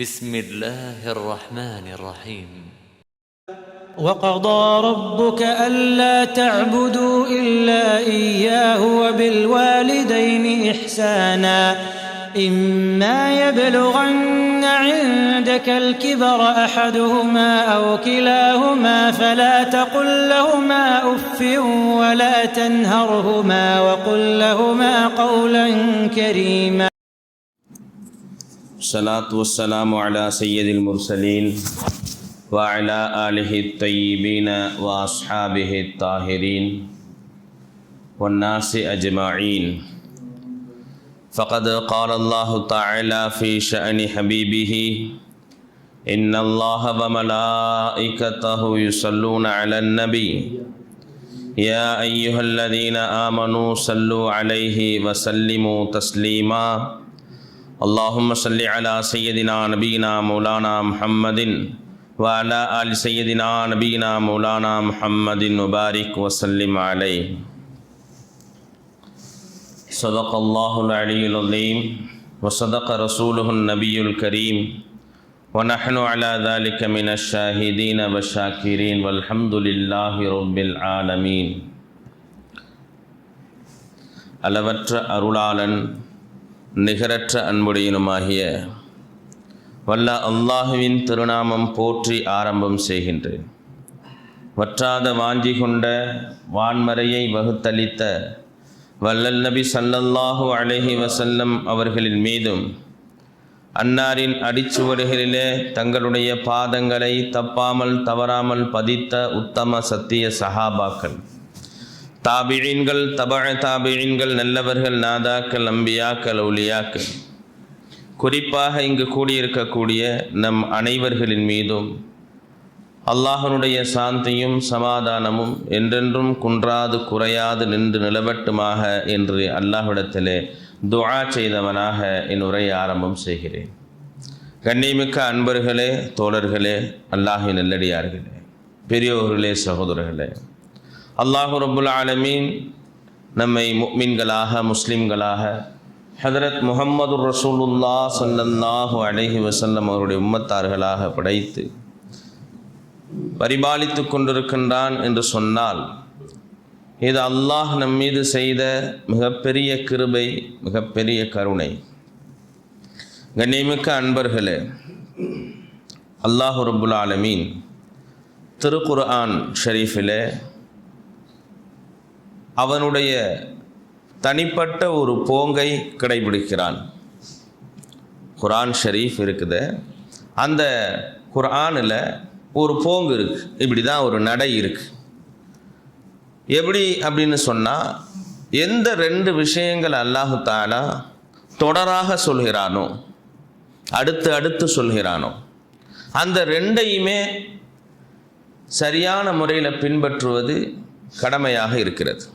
بسم الله الرحمن الرحيم وقضى ربك ألا تعبدوا إلا إياه وبالوالدين إحسانا إما يبلغن عندك الكبر أحدهما أو كلاهما فلا تقل لهما أف ولا تنهرهما وقل لهما قولا كريما. الصلاة والسلام على سيد المرسلين وعلى آله الطيبين وأصحابه الطاهرين والناس أجمعين. فقد قال الله تعالى في شأن حبيبه إن الله وملائكته يصلون على النبي يا أيها الذين آمنوا صلوا عليه وسلموا تسليما. اللهم صل على سيدنا نبينا مولانا محمد وعلى آل سيدنا نبينا مولانا محمد وبارك وسلم عليه. صدق الله العلي العظيم وصدق رسوله النبي الكريم ونحن على ذلك من الشاهدين والشاكرين والحمد لله رب العالمين. அளவற்ற அருளாளன் நிகரற்ற அன்புடையனுமாகிய வல்ல அல்லாஹுவின் திருநாமம் போற்றி ஆரம்பம் செய்கின்றேன். வற்றாத வாஞ்சி கொண்ட வான்மறையை வகுத்தளித்த வல்லல் நபி ஸல்லல்லாஹு அலைஹி வஸல்லம் அவர்களின் மீதும் அன்னாரின் அடிச்சுவடுகளிலே தங்களுடைய பாதங்களை தப்பாமல் தவறாமல் பதித்த உத்தம சத்திய சஹாபாக்கள், தாபிஈன்கள், தாபிஈன்கள், நல்லவர்கள், நாதாக்கள், அம்பியாக்கள், அவுலியாக்கள், குறிப்பாக இங்கு கூடியிருக்கக்கூடிய நம் அனைவர்களின் மீதும் அல்லாஹ்வுடைய சாந்தியும் சமாதானமும் என்றென்றும் குன்றாது குறையாது நின்று நிலவட்டுமாக என்று அல்லாஹ்விடத்திலே துஆ செய்தவனாக என் உரையை ஆரம்பம் செய்கிறேன். கண்ணியமிக்க அன்பர்களே, தோழர்களே, அல்லாஹ்வின் நல்லடியார்களே, பெரியோர்களே, சகோதரர்களே, அல்லாஹ் ரப்புல் ஆலமீன் நம்மை முஃமின்களாக, முஸ்லிம்களாக, ஹதரத் முஹம்மது ரசூலுல்லாஹ் ஸல்லல்லாஹு அலைஹி வஸல்லம் அவருடைய உம்மத்தார்களாக படைத்து பரிபாலித்து கொண்டிருக்கின்றான் என்று சொன்னால் இது அல்லாஹ் நம் மீது செய்த மிகப்பெரிய கிருபை, மிகப்பெரிய கருணை. கண்ணியமிக்க அன்பர்களே, அல்லாஹ் ரப்புல் ஆலமீன் திருக்குர்ஆன் ஷரீஃபிலே அவனுடைய தனிப்பட்ட ஒரு போங்கை கடைபிடிக்கிறான். குர்ஆன் ஷரீஃப் இருக்குது, அந்த குர்ஆனில் ஒரு போங்கு இருக்குது, இப்படி தான் ஒரு நடை இருக்குது. எப்படி அப்படின்னு சொன்னால், எந்த ரெண்டு விஷயங்கள் அல்லாஹு தஆலா தொடராக சொல்கிறானோ, அடுத்து அடுத்து சொல்கிறானோ, அந்த ரெண்டையுமே சரியான முறையில் பின்பற்றுவது கடமையாக இருக்கிறது.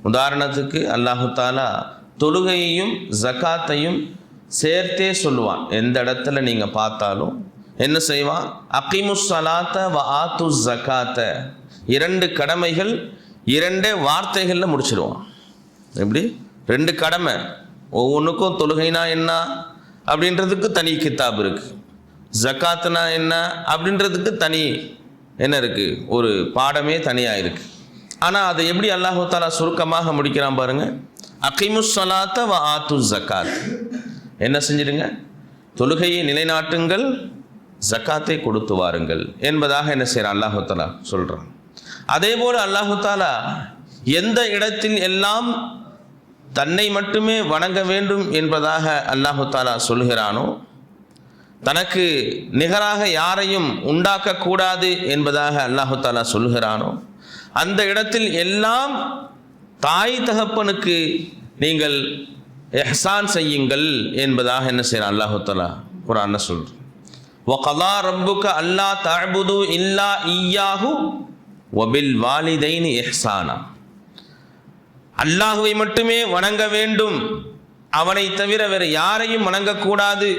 உதாரணத்துக்கு அல்லாஹு தஆலா தொழுகையையும் ஜகாத்தையும் சேர்த்தே சொல்லுவான். எந்த இடத்துல நீங்கள் பார்த்தாலும் என்ன செய்வான்? அகிமுஸ் ஸலாத்த வ ஆத்துஸ் ஜகாத்த, இரண்டு கடமைகள் இரண்டே வார்த்தைகளில் முடிச்சிடுவான். எப்படி? ரெண்டு கடமை, ஒவ்வொன்றுக்கும் தொழுகைனா என்ன அப்படின்றதுக்கு தனி கிதாப் இருக்குது, ஜகாத்னா என்ன அப்படின்றதுக்கு தனி என்ன இருக்குது, ஒரு பாடமே தனியாக இருக்குது. ஆனால் அதை எப்படி அல்லாஹு தஆலா சுருக்கமாக முடிக்கிறான் பாருங்கள். அகிமுஸ் ஸலாத்த வ ஆத்துஸ் ஜகாத், என்ன செஞ்சிடுங்க? தொழுகையை நிலைநாட்டுங்கள், ஜக்காத்தை கொடுத்து வாருங்கள் என்பதாக என்ன செய்கிறான் அல்லாஹு தஆலா சொல்கிறான். அதே போல் அல்லாஹு தஆலா எந்த இடத்தில் எல்லாம் தன்னை மட்டுமே வணங்க வேண்டும் என்பதாக அல்லாஹு தஆலா சொல்கிறானோ, தனக்கு நிகராக யாரையும் உண்டாக்கக்கூடாது என்பதாக அல்லாஹு தஆலா சொல்கிறானோ, அந்த இடத்தில் எல்லாம் தாய் தகப்பனுக்கு நீங்கள் இஹ்சான் செய்யுங்கள் என்பதாக என்ன செய்கிறான் அல்லாஹு தஆலா குர்ஆன்ல சொல்கிறான். வகலா ரப்புக அல்லா தஅபுது இல்லா இய்யாஹு வபில் வாலிதைனி இஹ்சானா, அல்லாஹுவை மட்டுமே வணங்க வேண்டும், அவனை தவிர வேறு யாரையும் வணங்கக்கூடாது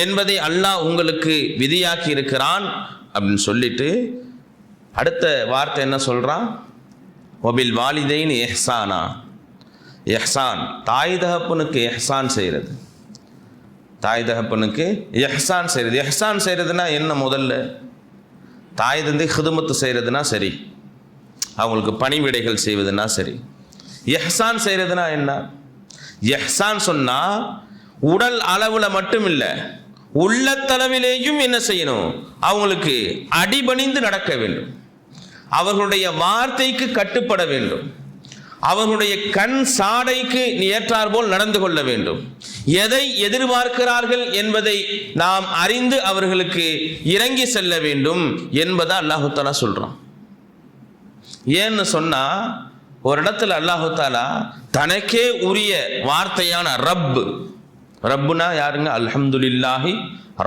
என்பதை அல்லாஹ் உங்களுக்கு விதியாக்கி இருக்கிறான் அப்படின்னு சொல்லிட்டு அடுத்த வார்த்தை என்ன சொல்கிறான்? வபில் வாலிதைனி இஹ்சானா, இஹ்சான், தாய் தகப்பனுக்கு இஹ்சான் செய்கிறது. தாய் தகப்பனுக்கு இஹ்சான் செய்கிறது. இஹ்சான் செய்கிறதுனா என்ன? முதல்ல தாய் தந்தை ஹிதுமத்து செய்கிறதுனா சரி, அவங்களுக்கு பணிவிடைகள் செய்வதுனா சரி. இஹ்சான் செய்கிறதுனா என்ன? இஹ்சான் சொன்னால் உடல் அளவில் மட்டும் இல்லை, உள்ளத்தளவிலேயும் என்ன செய்யணும்? அவங்களுக்கு அடிபணிந்து நடக்க வேண்டும், அவர்களுடைய வார்த்தைக்கு கட்டுப்பட வேண்டும், அவர்களுடைய கண் சாடைக்கு ஏற்றார் போல் நடந்து கொள்ள வேண்டும். எதை எதிர்பார்க்கிறார்கள் என்பதை நாம் அறிந்து அவர்களுக்கு இறங்கி செல்ல வேண்டும் என்பதை அல்லாஹு தாலா சொல்றான். ஏன்னு சொன்னா, ஒரு இடத்துல அல்லாஹு தாலா தனக்கே உரிய வார்த்தையான ரப்புனா யாருங்க? அல்ஹம்துலில்லாஹி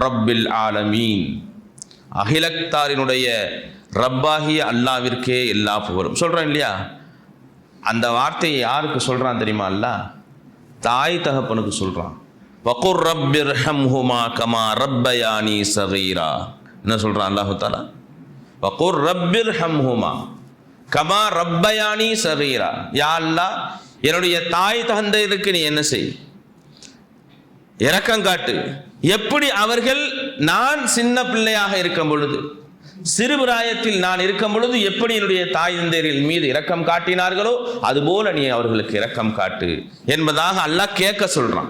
ரப்பில் ஆலமீன், அகிலத்தாரினுடைய ரப்பாகிய அல்லாவிற்கே எல்லா புகழும் சொல்றான் இல்லையா? அந்த வார்த்தையை யாருக்கு சொல்றான் தெரியுமா? அல்லாஹ் தாய் தகப்பனுக்கு சொல்றான். வகுர் ரப்பிர்ஹம்ஹுமா கமா ரப்பயானி ஸகீரா. என்ன சொல்றான் அல்லாஹ் தஆலா? வகுர் ரப்பிர்ஹம்ஹுமா கமா ரப்பயானி ஸகீரா. யா அல்லாஹ், என்னுடைய தாய் தந்தையருக்கு நீ என்ன செய்? இரக்கம் காட்டு. எப்படி அவர்கள் நான் சின்ன பிள்ளையாக இருக்கும் பொழுது, சிறுபிராயத்தில் நான் இருக்கும் பொழுது எப்படி என்னுடைய தாய் தந்தையர்கள் மீது இரக்கம் காட்டினார்களோ அதுபோல நீ அவர்களுக்கு இரக்கம் காட்டு என்பதாக அல்லாஹ் கேட்க சொல்றான்.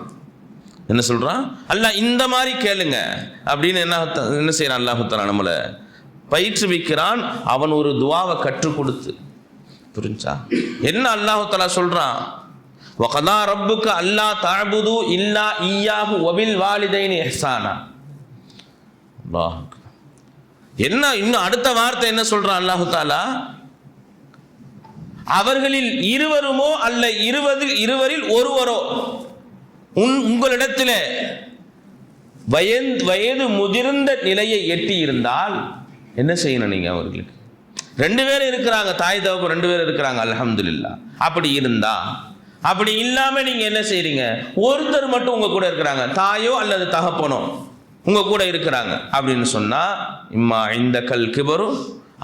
என்ன சொல்றான்? அல்லாஹ் இந்த மாதிரி கேளுங்க அப்படின்னு என்ன செய்யறான்? அல்லாஹ் தஆலா நம்மளை பயிற்றுவிக்கிறான். அவன் ஒரு துவாவை கற்றுக் கொடுத்து. புரிஞ்சா? என்ன அல்லாஹ் தஆலா சொல்றான்? வகதா ரப்புக அல்லா தஅபுது இல்லா இய்யாஹு வபில் வாலிதைனி இஹ்சானா. அல்லாஹ் என்ன இன்னும் அடுத்த வார்த்தை என்ன சொல்றான் அல்லாஹு தாலா? அவர்களில் இருவருமோ அல்ல இருவரில் ஒருவரோ உங்களிடத்தில் வயது முதிர்ந்த நிலையை எட்டி இருந்தால் என்ன செய்யணும்? நீங்க அவர்களுக்கு 2 பேர் இருக்கிறாங்க, தாய் தகப்பன் 2 பேர் இருக்கிறாங்க, அல்ஹம்துலில்லாஹ். அப்படி இருந்தா, அப்படி இல்லாம நீங்க என்ன செய்றீங்க? ஒருத்தர் மட்டும் உங்க கூட இருக்கிறாங்க, தாயோ அல்லது தகப்பனோ உங்க கூட இருக்கிறாங்க அப்படின்னு சொன்னா, இம்மா இந்த கல் கிபரும்,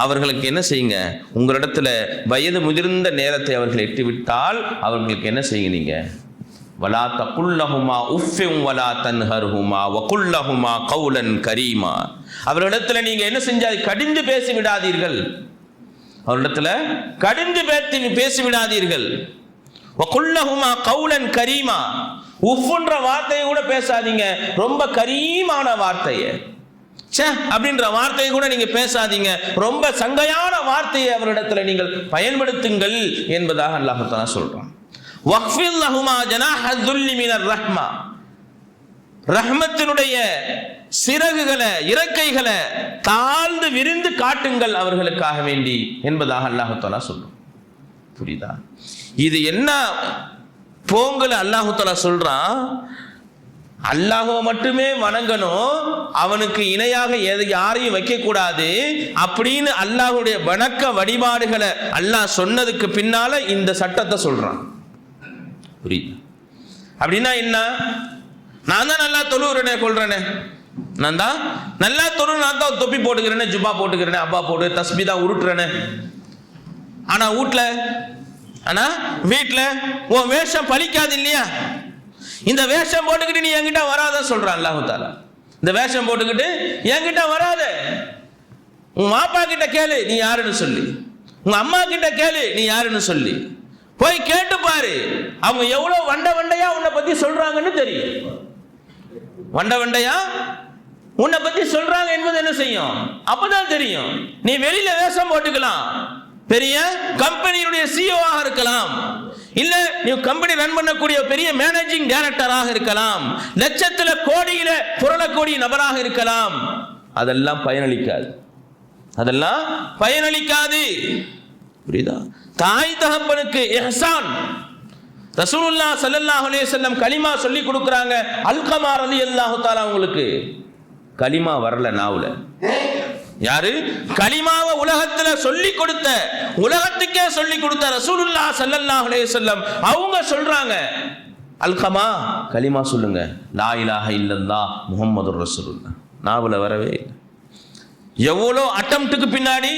அவர்களுக்கு என்ன செய்யுங்க? உங்களிடத்துல வயது முதிர்ந்த நேரத்தை அவர்கள் எட்டிவிட்டால் அவர்களுக்கு என்ன செய்யுங்க? நீங்க வலா தகுல்லஹுமா உஃபின் வலா தன்ஹர்ஹுமா வகுல்லஹுமா கௌலன் கரீமா. அவர்களிடத்துல நீங்க என்ன செஞ்சால் கடிந்து பேசி விடாதீர்கள், அவரிடத்துல கடிந்து பேசி விடாதீர்கள். வகுல்லஹுமா கௌலன் கரீமா, உஃப்ன்ற வார்த்தையை கூட பேசாதீங்க, ரொம்ப கரீமான வார்த்தையை, சே அப்படின்ற வார்த்தையை கூட நீங்க பேசாதீங்க, ரொம்ப சங்கையான வார்த்தையை அவரிடத்துல நீங்கள் பயன்படுத்துங்கள் என்பதாக அல்லாஹ் தஆலா சொல்றான். வக்ஃபில் லஹுமா ஜனாஹ ذுல்லி மினர் ரஹ்மா, ரஹ்மத்தினுடைய சிறகுகளை இறக்கைகளை தாழ்ந்து விரிந்து காட்டுங்கள் அவர்களுக்காக வேண்டி என்பதாக அல்லாஹ் தஆலா சொல்றான். புரியுதா? இது என்ன போங்கல அல்லாஹ் தஆலா சொல்றான்? அல்லாஹ்வை மட்டுமே வணங்கணும், அவனுக்கு இணையாக யாரையும் வைக்க கூடாது அப்படின்னு அல்லாஹ்வுடைய வணக்க வழிபாடுகளை அல்லாஹ் சொன்னதுக்கு பின்னால இந்த சட்டத்தை சொல்றான். புரியுது? அப்படின்னா என்ன? நான் தான் நல்லா தொழுகிறேனே கொள்றேனே, நான் தான் நல்லா தொழு, நான் தான் தொப்பி போட்டுக்கிறேனே, ஜுப்பா போட்டுக்கிறேனே, அப்பா போட்டு தஸ்பீ தான் உருட்டுறேனே, ஆனா வீட்டுல உன் வேஷம் பலிக்காது இல்லையா? இந்த வேஷம் போட்டுக்கிட்டு நீ என்கிட்ட வராத சொல்றான் அல்லாஹ் தஆலா. இந்த வேஷம் போட்டுக்கிட்டு என்கிட்ட வராத, உன் அப்பா கிட்ட கேளு நீ யாருன்னு சொல்லி, உங்க அம்மா கிட்ட கேளு நீ யாருன்னு சொல்லி போய் கேட்டு பாரு, அவங்க எவ்வளவு வண்டையா உன்னை பத்தி சொல்றாங்கன்னு தெரியும். வண்டையா உன்னை பத்தி சொல்றாங்க என்பது என்ன செய்யும்? அப்பதான் தெரியும். நீ வெளியில வேஷம் போட்டுக்கலாம், பெரிய கம்பெனியுடைய சிஇஓவாக இருக்கலாம், இல்ல நீ கம்பெனி ரன் பண்ணக்கூடிய பெரிய மேனேஜிங் டைரக்டராக இருக்கலாம், லட்சத்துல கோடியில புரளக்கூடிய நபராக இருக்கலாம், அதெல்லாம் பயனளிக்காது, அதெல்லாம் பயனளிக்காது. புரியுதா? தாய் தகப்பனுக்கு இஹ்சான். ரசூலுல்லாஹ் ஸல்லல்லாஹு அலைஹி வஸல்லம் கலிமா சொல்லி கொடுக்குறாங்க. அல்கமா ரலியல்லாஹு தஆலா உங்களுக்கு கலிமா வரல நாவுல. யாரு கலிமாவை உலகத்துல சொல்லி கொடுத்த, உலகத்துக்கே சொல்லி கொடுத்த ரசூலுல்லாஹ் ஸல்லல்லாஹு அலைஹி வஸல்லம் அவங்க சொல்றாங்க, அல்கமா கலிமா சொல்லுங்க, லா இலாஹ இல்லல்லாஹ் முஹம்மதுர் ரசூலுல்லாஹ். நாவுல வரவே இல்லை. எவ்வளோ அட்டம்ப்டுக்கு பின்னாடி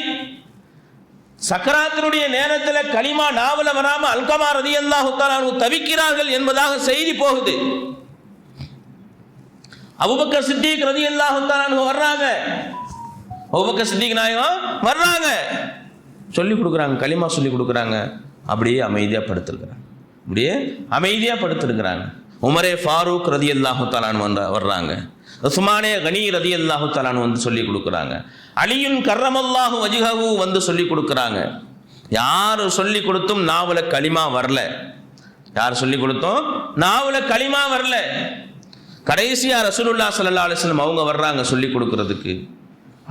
சக்கராத்தினுடைய நேரத்தில் கலிமா நாவல வராம அல்கமா ரலியல்லாஹு தஆலா தவிக்கிறார்கள் என்பதாக செய்தி போகுது. அபூபக்கர் சித்திக் ரலியல்லாஹு தஆலா அன்ஹு வர்றாங்க. அபூபக்கர் சித்திக் நாயகம் வர்றாங்க, சொல்லி கொடுக்குறாங்க, கலிமா சொல்லி கொடுக்குறாங்க. அப்படியே அமைதியாக படுத்திருக்கிறாங்க, அப்படியே அமைதியாக படுத்திருக்கிறாங்க. உமரே ஃபாரூக் ரலியல்லாஹு தஆலா அன்ஹு வர்றாங்க. உஸ்மானே கனி ரலியல்லாஹு தஆலா அன்ஹு வந்து சொல்லி கொடுக்குறாங்க. அலியுன் கர்ரமல்லாஹு வஜ்ஹஹு வந்து சொல்லி கொடுக்குறாங்க. யார் சொல்லி கொடுத்தும் நாவல களிமா வரல, யார் சொல்லி கொடுத்தோம் நாவல களிமா வரல. கடைசியா ரசூலுல்லாஹ் ஸல்லல்லாஹு அலைஹி வஸல்லம் அவங்க வர்றாங்க சொல்லி கொடுக்கறதுக்கு.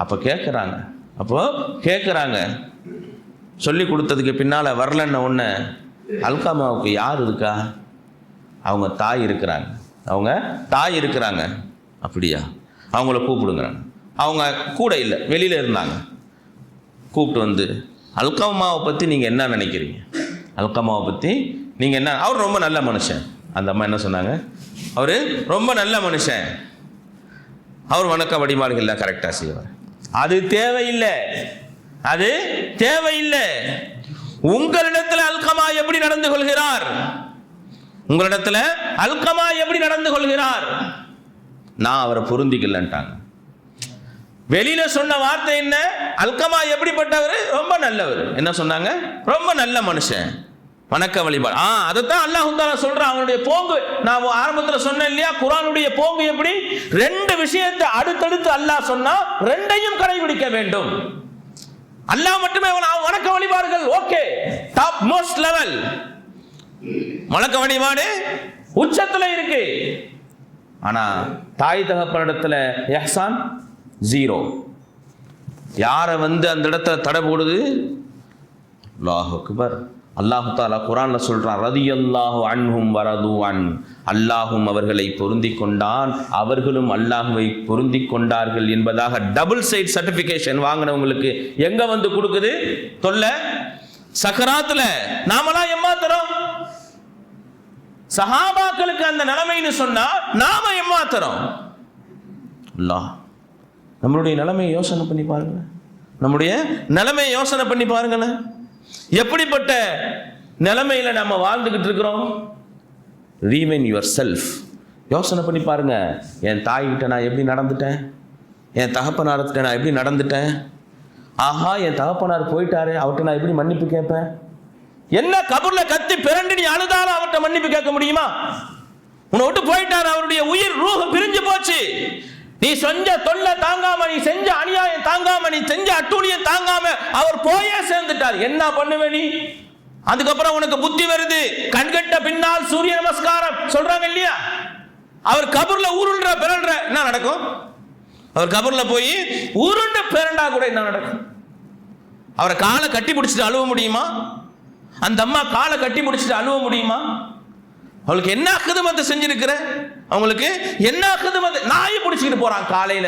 அப்போ கேட்குறாங்க சொல்லி கொடுத்ததுக்கு பின்னால் வரலன்ன உடனே அல்காமாவுக்கு யார் இருக்கா? அவங்க தாய் இருக்கிறாங்க. அப்படியா? அவங்கள கூப்பிடுங்கிறாங்க. அவங்க கூட இல்லை, வெளியில் இருந்தாங்க. கூப்பிட்டு வந்து அல்காமாவை பற்றி நீங்கள் என்ன நினைக்கிறீங்க? அல்காமாவை பற்றி நீங்கள் என்ன? அவர் ரொம்ப நல்ல மனுஷன். அந்த அம்மா என்ன சொன்னாங்க? அவர் ரொம்ப நல்ல மனுஷன், அவர் வணக்க வழிபாடுகள்லாம் கரெக்டாக செய்வார். அது தேவையில்லை. உங்களிடத்தில் அல்கமா எப்படி நடந்து கொள்கிறார்? நான் அவரை பொருந்திக்கலன்ட்டாங்க. வெளியில சொன்ன வார்த்தை என்ன? அல்கமா எப்படிப்பட்டவர்? ரொம்ப நல்லவர். என்ன சொன்னாங்க? ரொம்ப நல்ல மனுஷன், வணக்க வழிபாடு. அதைத்தான் அல்லாஹ் தஆலா சொல்றான். அவனுடைய போங்கு நான் ஆரம்பத்தில் சொன்னேன் இல்லையா? குர்ஆனுடைய போங்கு எப்படி? 2 விஷயத்தை அடுத்தடுத்து அல்லாஹ் சொன்னா 2ஐயும் கடைபிடிக்க வேண்டும். அல்லாஹ் மட்டுமே வணக்க வழிபாடுகள் ஓகே, டாப் மோஸ்ட் லெவல். வணக்க வழிபாடு உச்சத்துல இருக்கு. ஆனா தாய் தகப்பனிடத்துல இஹ்சான் 0. யாரை வந்து அந்த இடத்துல தடை போடுது? அல்லாஹ் அக்பர். அல்லாஹ் தஆலா குர்ஆன்ல சொல்றான், ரதியல்லாஹு அன்ஹும் வரது அன். அல்லாஹும் அவர்களை பொருந்திக் கொண்டான், அவர்களும் அல்லாஹ்வை பொருந்திக் கொண்டார்கள் என்பதாக டபுள் சைட் சர்டிபிகேஷன் வாங்கினவங்களுக்கு எங்க வந்து கொடுக்குது? தொல்லை சக்கராத்துல. நாமெல்லாம் ஏமாத்துறோம். சஹாபாக்களுக்கு அந்த நிலைமைன்னு சொன்னா நாம ஏமாத்துறோம். அல்லாஹ் நம்மளுடைய நிலைமையை யோசனை பண்ணி பாருங்களேன். எப்படிப்பட்ட நிலைமையில நம்ம வாழ்ந்துகிட்டு இருக்கிறோம்? Rewind your self. யோசனை பண்ணி பாருங்க. என் தாய்கிட்ட நான் எப்படி நடந்துட்டேன்? என் தகப்பனார்கிட்ட நான் எப்படி நடந்துட்டேன்? ஆஹா, என் தகப்பனார் போயிட்டாரு, அவர்கிட்ட நான் எப்படி மன்னிப்பு கேட்பேன்? என்ன கபர்ல கத்தி பிறண்டு நீ அழுதாலும் அவர்கிட்ட மன்னிப்பு கேட்க முடியுமா? உன்னை விட்டு போயிட்டாரு, அவருடைய உயிர் ரூஹ் பிரிஞ்சு போச்சு. நீ செஞ்ச தொல்லை தாங்காம, நீ செஞ்ச அநியாயம் தாங்காம, நீ செஞ்ச அட்டூழியம் தாங்காம அவர் போயே சேர்ந்துட்டார். என்ன பண்ணுவே நீ? அதுக்கப்புறம் உனக்கு புத்தி வருது. கண்கட்ட பின்னால் சூரிய நமஸ்காரம் சொல்றாங்க இல்லையா? அவர் கபர்ல ஊருன்ற பிறன்ற என்ன நடக்கும்? அவர் கபர்ல போய் ஊருண்டு பிறண்டா கூட என்ன நடக்கும்? அவரை காலை கட்டி பிடிச்சிட்டு அழுவ முடியுமா? அந்த அம்மா காலை கட்டி பிடிச்சிட்டு அழுவ முடியுமா? அவளுக்கு என்ன அகதுமத்தை செஞ்சிருக்கிற? அவங்களுக்கு என்ன அகதுமத்தை? நாயை பிடிச்சிட்டு போறான் காலையில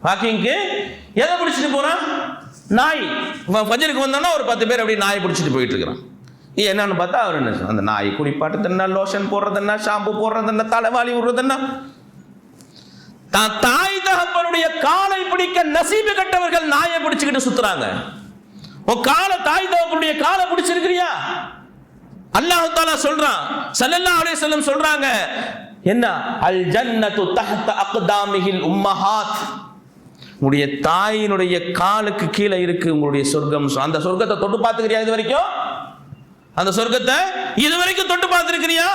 வாக்கிங்க்கு. எதை பிடிச்சிட்டு போறான்? நாய். ஃபஜ்ருக்கு வந்தோன்னா ஒரு 10 பேர் அப்படியே நாயை பிடிச்சிட்டு போயிட்டு இருக்கிறான். என்னன்னு பார்த்தா அவர் என்ன, அந்த நாய் குளிப்பாட்டுறதுன்னா, லோஷன் போடுறதுன்னா, ஷாம்பு போடுறதுன்னா, தலைவாளி விடுறதுன்னா. தாய் தகப்பனுடைய காலை பிடிக்க நசீபு கட்டவர்கள் நாயை பிடிச்சுக்கிட்டு சுத்துறாங்க. தாய் தகப்பனுடைய காலை பிடிச்சிருக்கிறியா? அல்லாஹ் தஆலா சொல்றான், ஸல்லல்லாஹு அலைஹி வஸல்லம் சொல்றாங்க, என்ன? அல் ஜன்னத்து தஹ்த அக்தாமிஹில் உம்மஹாத். உங்களுடைய தாயினுடைய காலுக்கு கீழே இருக்கு உங்களுடைய சொர்க்கம். அந்த சொர்க்கத்தை தொட்டு பார்த்துக்கிறியா இது வரைக்கும்? அந்த சொர்க்கத்தை இது வரைக்கும் தொட்டு பார்த்துருக்கிறியா?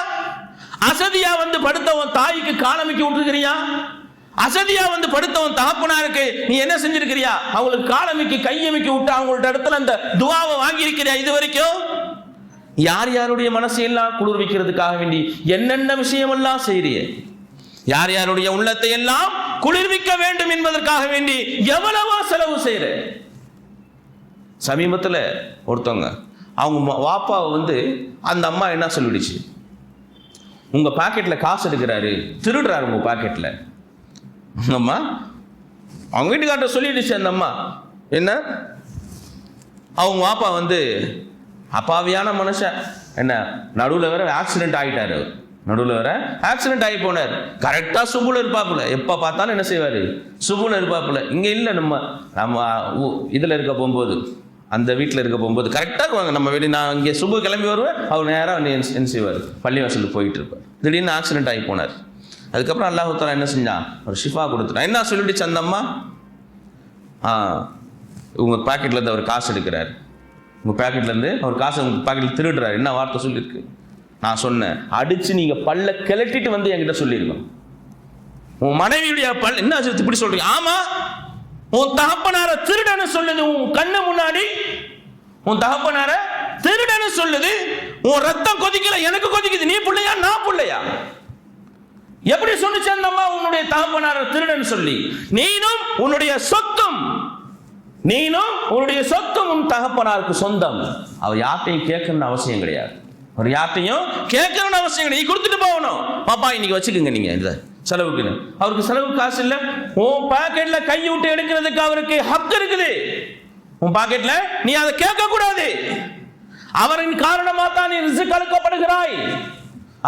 அசதியா வந்து படுத்தவன் தாய்க்கு காலமிக்கி விட்டுருக்கிறியா? அசதியா வந்து படுத்தவன் தகப்பனாருக்கு நீ என்ன செஞ்சிருக்கிறியா? அவங்களுக்கு காலமிக்கி கையமிக்கி விட்டு அவங்கள்ட்ட இடத்துல அந்த துஆவை வாங்கி இருக்கிறியா இது வரைக்கும்? யார் யாருடைய மனசையெல்லாம் குளிர்விக்கிறதுக்காக வேண்டி என்னென்ன விஷயமெல்லாம் செய்றிய? யார் யாருடைய உள்ளத்தை எல்லாம் குளிர்விக்க வேண்டும் என்பதற்காக வேண்டி எவ்வளவோ செலவு செய்யற. சமீபத்தில் ஒருத்தவங்க அவங்க வாப்பாவை வந்து அந்த அம்மா என்ன சொல்லிடுச்சு, உங்க பாக்கெட்ல காசு எடுக்கிறாரு, திருடுறாரு உங்க பாக்கெட்ல. அம்மா அவங்க வீட்டுக்கார்ட்ட சொல்லிடுச்சு. அந்த அம்மா என்ன, அவங்க வாப்பா வந்து அப்பாவியான மனுஷன், என்ன நடுவில் வேற ஆக்சிடென்ட் ஆகிட்டாரு. நடுவில் வேற ஆக்சிடென்ட் ஆகி போனார். கரெக்டாக சுபுல இருப்பாப்புல, எப்போ பார்த்தாலும் என்ன செய்வார், சுபுல இருப்பாப்புல. இங்கே இல்லை, நம்ம இதில் இருக்க போகும்போது, அந்த வீட்டில் இருக்க போகும்போது கரெக்டாக வாங்க நம்ம வெளியே, நான் இங்கே சுபு கிளம்பி வருவேன், அவர் நேராக என்ன செய்வார், பள்ளிவாசலுக்கு போயிட்டு இருப்பார். திடீர்னு ஆக்சிடென்ட் ஆகி போனார். அதுக்கப்புறம் அல்லாஹ் தஆலா என்ன செஞ்சான், ஒரு ஷிஃபா கொடுத்துட்டான். என்ன சொல்லிடுச்சு அந்த அம்மா, உங்கள் பாக்கெட்லேருந்து அவர் காசு எடுக்கிறார், உங்கள் பாக்கெட்லேருந்து அவர் காசு உங்கள் பாக்கெட்டில் திருடுறாரு. என்ன வார்த்தை சொல்லியிருக்கு? நான் சொன்னேன், அடித்து நீங்கள் பல்ல கிளட்டிட்டு வந்து என்கிட்ட சொல்லியிருக்கோம். உன் மனைவியுடைய என்ன இப்படி சொல்றீங்க? ஆமா, உன் தகப்பனார திருடன்னு சொல்லுது உன் கண்ணு முன்னாடி. உன் தகப்பனார திருடன்னு சொல்லுது. உன் ரத்தம் கொதிக்கல, எனக்கு கொதிக்குது. நீ பிள்ளையா நான் பிள்ளையா? எப்படி சொன்னிச்சு அந்த அம்மா உன்னுடைய தகப்பனார திருடன்னு சொல்லி? நீனும் உன்னுடைய சொத்தும் உன் தகப்பனாருக்கு சொந்தம். அவர் யார்ட்டையும் கேட்கணும்னு அவசியம் கிடையாது. ஒரு யார்ட்டையும் கேட்கணும்னு அவசியம் கிடையாது. நீ கொடுத்துட்டு போகணும். பாப்பா இன்னைக்கு வச்சுக்கோங்க நீங்க இந்த செலவுக்குன்னு. அவருக்கு செலவு காசு இல்லை. உன் பாக்கெட்ல கை விட்டு எடுக்கிறதுக்கு அவருக்கு ஹக்கு இருக்குது. உன் பாக்கெட்ல நீ அதை கேட்க கூடாது. அவரின் காரணமாக தான் நீ ரிஸ்க் அளிக்கப்படுகிறாய்.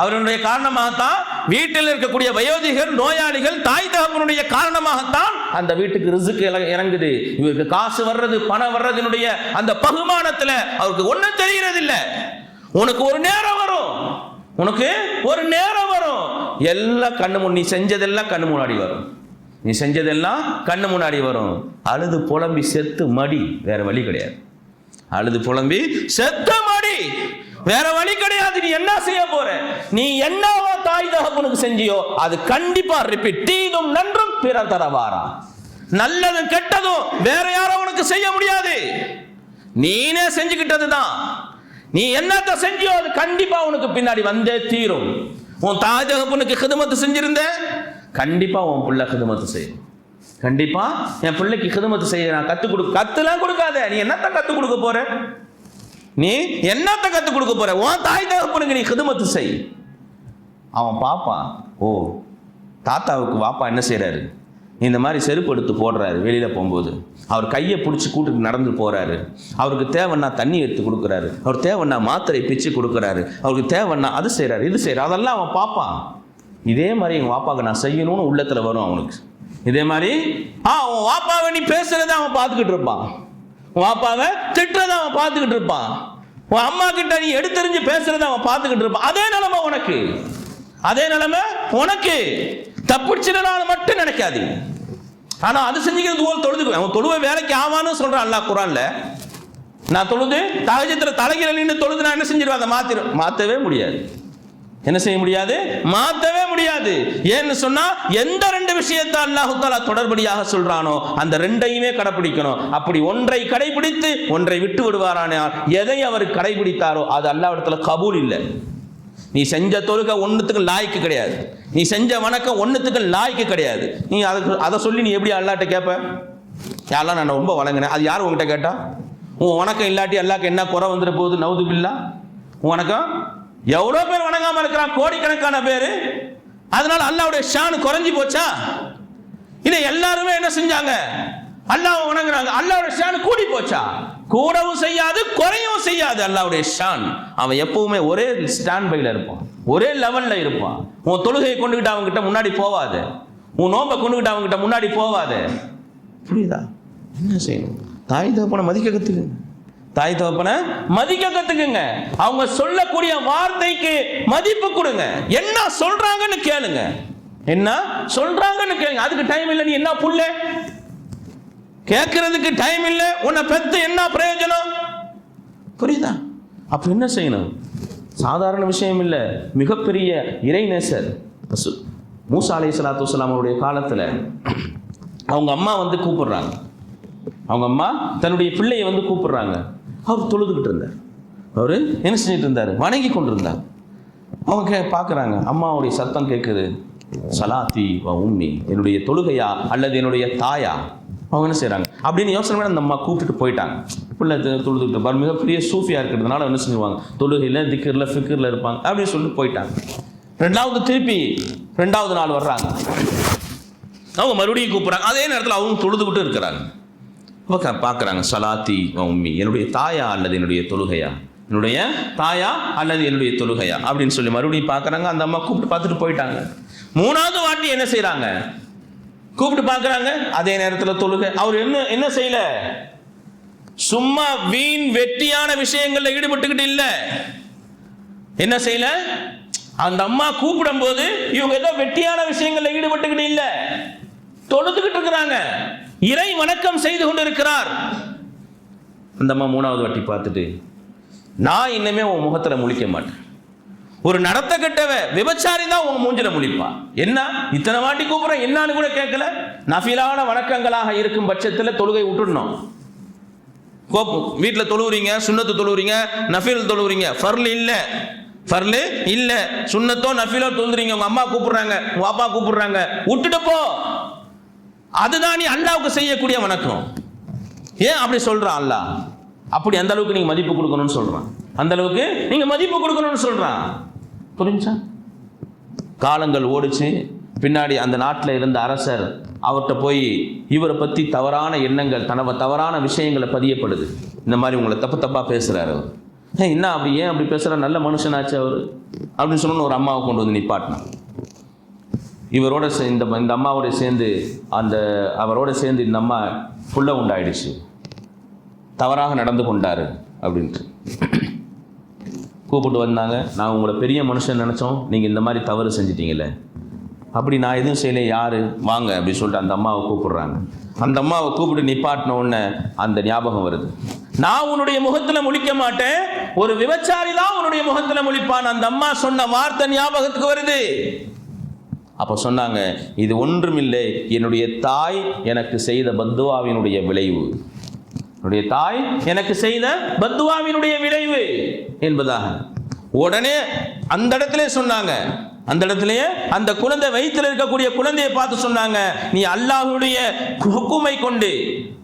அவருடைய காரணமாகத்தான் வீட்டில் இருக்கக்கூடிய வயோதிகர், நோயாளிகள், தாய் தகப்பனுடைய காரணமாகத்தான் அந்த வீட்டுக்கு ரிஸ்க் இறங்குது. இவருக்கு காசு வர்றது, பணம் வர்றதுனுடைய அந்த பகுமானத்துல அவருக்கு ஒன்றும் தெரிகிறது இல்லை. உனக்கு ஒரு நேரம் வரும், எல்லாம் கண்ணு முன், நீ செஞ்சதெல்லாம் கண்ணு முன்னாடி வரும். அழுது புலம்பி செத்து மடி, வேற வழி கிடையாது. அழுது புலம்பி செத்த மடி, வேற வழி கிடையாது. நீ என்ன செய்ய போற? நீ என்னவா தாய் தகப்பனுக்கு செஞ்சியோ அது கண்டிப்பா ரிப்பீட். தீதும் நன்றும் பிறர் தரவாரா, நல்லதும் கெட்டதும் வேற யாரும் உனக்கு செய்ய முடியாது. நீனே செஞ்சுக்கிட்டதுதான். நீ என்னத்த செஞ்சியோ அது கண்டிப்பா உனக்கு பின்னாடி வந்தே தீரும். உன் தாய் தகப்பனுக்கு ஹிதமத்து செஞ்சிருந்த கண்டிப்பா உன் பிள்ளை ஹிதமத்து செய்யும். கண்டிப்பா என் பிள்ளைக்கு ஹிதமத்து செய்ய நான் கத்துலாம் கொடுக்காத. நீ என்னத்த கத்துக் கொடுக்க போற? உன் தாய் தகப்பனுக்கு நீ ஹிதமத்து செய். அவன் பாப்பான், ஓ தாத்தாவுக்கு வாப்பா என்ன செய்யறாரு, இந்த மாதிரி செருப்பு எடுத்து போடுறாரு, வெளியில போகும்போது அவர் கையை பிடிச்சி கூட்டுக்கு நடந்து போறாரு, அவருக்கு தேவைன்னா தண்ணி எடுத்து கொடுக்குறாரு, அவர் தேவைன்னா மாத்திரை பிச்சு கொடுக்குறாரு, அவருக்கு தேவைன்னா அது செய்யறாரு, இது செய்யறாரு, அதெல்லாம் அவன் பார்ப்பான். இதே மாதிரி எங்க வாப்பாவுக்கு நான் செய்யணும்னு உள்ளத்துல வரும் அவனுக்கு. இதே மாதிரி உன் வாப்பாவை நீ பேசுறத அவன் பார்த்துக்கிட்டு இருப்பான், உன் வாப்பாவை திட்டுறத அவன் பார்த்துக்கிட்டு இருப்பான், உன் அம்மா கிட்ட நீ எடுத்தெறிஞ்சு பேசுறத அவன் பார்த்துக்கிட்டு இருப்பான். அதே நிலைமை உனக்கு. தப்பிச்சினால மட்டும் நினைக்காது. ஆனா அது செஞ்சுக்கிறது போல் தொழுது அவன் தொழுவை வேலைக்கு ஆவான்னு சொல்றான் அல்லாஹ் குர்ஆன்ல. நான் தொழுது தஹஜ்ஜுத்ல தலைகீழ நின்னு தொழுது நான் என்ன செஞ்சிருவேன், அதை மாத்தவே முடியாது. என்ன செய்ய முடியாது? மாத்தவே முடியாது. ஏன்னு சொன்னா எந்த ரெண்டு விஷயத்தை அல்லாஹ் தஆலா தொடர்படியாக சொல்றானோ அந்த ரெண்டையுமே கடைபிடிக்கணும். அப்படி ஒன்றை கடைபிடித்து ஒன்றை விட்டு விடுவாரானால் எதை அவர் கடைபிடித்தாரோ அது அல்லாஹ்விடத்துல கபூல் இல்லை. நீ செஞ்ச தொழுகை ஒன்றுத்துக்கு லாய்க்கு கிடையாது, நீ செஞ்ச வணக்கம் ஒன்றுத்துக்கு லாய்க்கு கிடையாது. நீ அதை சொல்லி நீ எப்படி அல்லாஹ்ட்ட கேட்ப? யாரெல்லாம் நான் ரொம்ப வணங்கினேன், அது யார் உங்ககிட்ட கேட்டா? உன் வணக்கம் இல்லாட்டி அல்லாஹ்க்கு என்ன குறை வந்துட போகுது? நவுது பில்லா. உன் வணக்கம் எவ்வளோ பேர் வணங்காம இருக்கிறான், கோடிக்கணக்கான பேர். அதனால அல்லாஹ்வுடைய ஷான் குறைஞ்சி போச்சா? இதை எல்லாருமே என்ன செஞ்சாங்க? அல்லாஹ் வணங்குறாங்க, அல்லாஹ்வுடைய ஷான் கூடி போச்சா? கூடவும் செய்யாது, குறையவும் செய்யாது. அல்லாஹ்வுடைய ஷான் அவன் எப்பவுமே ஒரே ஸ்டாண்ட் பைல இருப்பான், ஒரே லெவல்ல இருப்பான். உன் தொழுகையை கொண்டுகிட்டு அவங்க கிட்ட முன்னாடி போவாத, உன் நோம்பை கொண்டுகிட்டு அவங்க கிட்ட முன்னாடி போவாத. புரியுதா? என்ன செய்யணும்? தாய் தகப்பனை மதிக்க கத்துக்குங்க. அவங்க சொல்லக்கூடிய வார்த்தைக்கு மதிப்பு கொடுங்க. என்ன சொல்றாங்கன்னு கேளுங்க. அதுக்கு டைம் இல்லை. நீ என்ன புள்ள கேட்கறதுக்கு டைம் இல்லை. உன்னை பெத்து என்ன பிரயோஜனம்? புரியுதா? அப்ப என்ன செய்யணும்? சாதாரண விஷயம் இல்லை, மிகப்பெரிய இறைநேசர் மூசா அலைஹிஸ்ஸலாத்து வஸ்ஸலாம் அவருடைய காலத்துல அவங்க அம்மா வந்து கூப்பிடுறாங்க. அவங்க அம்மா தன்னுடைய பிள்ளையை வந்து கூப்பிடுறாங்க. அவர் தொழுதுகிட்டு இருந்தார். அவரு என்ன செஞ்சுட்டு இருந்தாரு? வணங்கி கொண்டிருந்தார். அவங்க பார்க்குறாங்க, அம்மாவுடைய சத்தம் கேட்குது. சலாத்தி வ உம்மி, என்னுடைய தொழுகையா அல்லது என்னுடைய தாயா? அவங்க என்ன செய்கிறாங்க அப்படின்னு யோசனை பண்ணி அந்த அம்மா கூப்பிட்டுட்டு போயிட்டாங்க. பிள்ளை தொழுதுகிட்டு இருப்பார். மிகப்பெரிய சூஃபியா இருக்கிறதுனால என்ன செஞ்சுவாங்க, தொழுகையில் திக்ரில் ஃபிக்ரில் இருப்பாங்க அப்படின்னு சொல்லிட்டு போயிட்டாங்க. ரெண்டாவது நாள் வர்றாங்க. அவங்க மறுபடியும் கூப்பிட்றாங்க. அதே நேரத்தில் அவங்க தொழுதுகிட்டு இருக்கிறாங்க. பார்க்குறாங்க, சலாத்தி உம்மி, என்னுடைய தாயா அல்லது என்னுடைய தொழுகையா, என்னுடைய தாயா அல்லது என்னுடைய தொழுகையா அப்படின்னு சொல்லி மறுபடியும் பார்க்குறாங்க. அந்த அம்மா கூப்பிட்டு பார்த்துட்டு போயிட்டாங்க. மூணாவது வாட்டி என்ன செய்கிறாங்க, கூப்பிட்டு பார்க்குறாங்க. அதே நேரத்தில் தொழுகை. அவர் என்ன செய்யல, சும்மா வீண் வெட்டியான விஷயங்கள்ல ஈடுபட்டுக்கிட்டு இல்லை. என்ன செய்யல, அந்த அம்மா கூப்பிடும் போது இவங்க ஏதோ வெட்டியான விஷயங்கள்ல ஈடுபட்டுக்கிட்டு இல்ல, தொழுதுகிட்டு இருக்கிறாங்க, இறை வணக்கம் செய்து கொண்டு இருக்கிறார். அந்த அம்மா 3வது வாட்டி பார்த்துட்டு, நான் இன்னமே உன் முகத்துல முழிக்க மாட்டேன். ஒரு நடத்த கெட்டவ விபச்சாரி தான் உன் மூஞ்சில முழிப்பா. என்ன இத்தனை வாட்டி கூப்பிடுற, என்னன்னு கூட கேட்கல. நஃபிலான வணக்கங்களாக இருக்கும் பட்சத்தில் தொழுகை விட்டுடணும். வீட்டில் தொழுவுறீங்க, சுன்னத்து தொழுவுறீங்க, நஃபில் தொழுவுறீங்க, ஃபர்லு இல்ல, சுன்னத்தோ நஃபிலோ தொழுதுறீங்க, உங்க அம்மா கூப்பிடுறாங்க, உங்க அப்பா கூப்பிடுறாங்க, விட்டுட்டு போ. அதுதான் நீ அல்லாவுக்கு செய்யக்கூடிய வணக்கம். ஏன் அப்படி சொல்றான் அல்லாஹ்? அப்படி அந்த அளவுக்கு நீங்க மதிப்பு கொடுக்கணும்னு சொல்றான், அந்த அளவுக்கு நீங்க மதிப்பு கொடுக்கணும்னு சொல்றான். புரிஞ்சா? காலங்கள் ஓடிச்சு. பின்னாடி அந்த நாட்டில் இருந்த அரசர் அவர்கிட்ட போய் இவரை பற்றி தவறான எண்ணங்கள், தவறான விஷயங்களை பதியப்படுது. இந்த மாதிரி உங்களை தப்பா பேசுறாரு அவர். என்ன அப்படி, ஏன் அப்படி பேசுற, நல்ல மனுஷனாச்சு அவர் அப்படின்னு சொன்னு ஒரு அம்மாவை கொண்டு வந்து நிப்பாட்டினான். இவரோட இந்த அம்மாவோட சேர்ந்து அவரோட சேர்ந்து இந்த அம்மா புள்ள உண்டாயிடுச்சு, தவறாக நடந்து கொண்டாரு அப்படின்ட்டு கூப்பிட்டு வந்தாங்க. நான் உங்களை பெரிய மனுஷன் நினச்சோம், நீங்கள் இந்த மாதிரி தவறு செஞ்சிட்டீங்களே. அப்படி நான் எதுவும் செய்யலை, யார் வாங்க அப்படின்னு சொல்லிட்டு அந்த அம்மாவை கூப்பிடுறாங்க. அந்த அம்மாவை கூப்பிட்டு நிப்பாட்டின உடனே அந்த ஞாபகம் வருது, நான் உன்னுடைய முகத்தில் முழிக்க மாட்டேன், ஒரு விபச்சாரி தான் உன்னுடைய முகத்தில் முழிப்பான். அந்த அம்மா சொன்ன வார்த்தை ஞாபகத்துக்கு வருது. அப்போ சொன்னாங்க, இது ஒன்றுமில்லை, என்னுடைய தாய் எனக்கு செய்த பத்துவாவினுடைய விளைவு, என்னுடைய தாய் எனக்கு செய்த பத்துவாவினுடைய விளைவு என்பதாக. உடனே அந்த இடத்திலே சொன்னாங்க, அந்த இடத்திலேயே அந்த குழந்தை வயிற்றில் இருக்கக்கூடிய குழந்தையை பார்த்து சொன்னாங்க, நீ அல்லாஹ்வுடைய ஹுக்குமை கொண்டு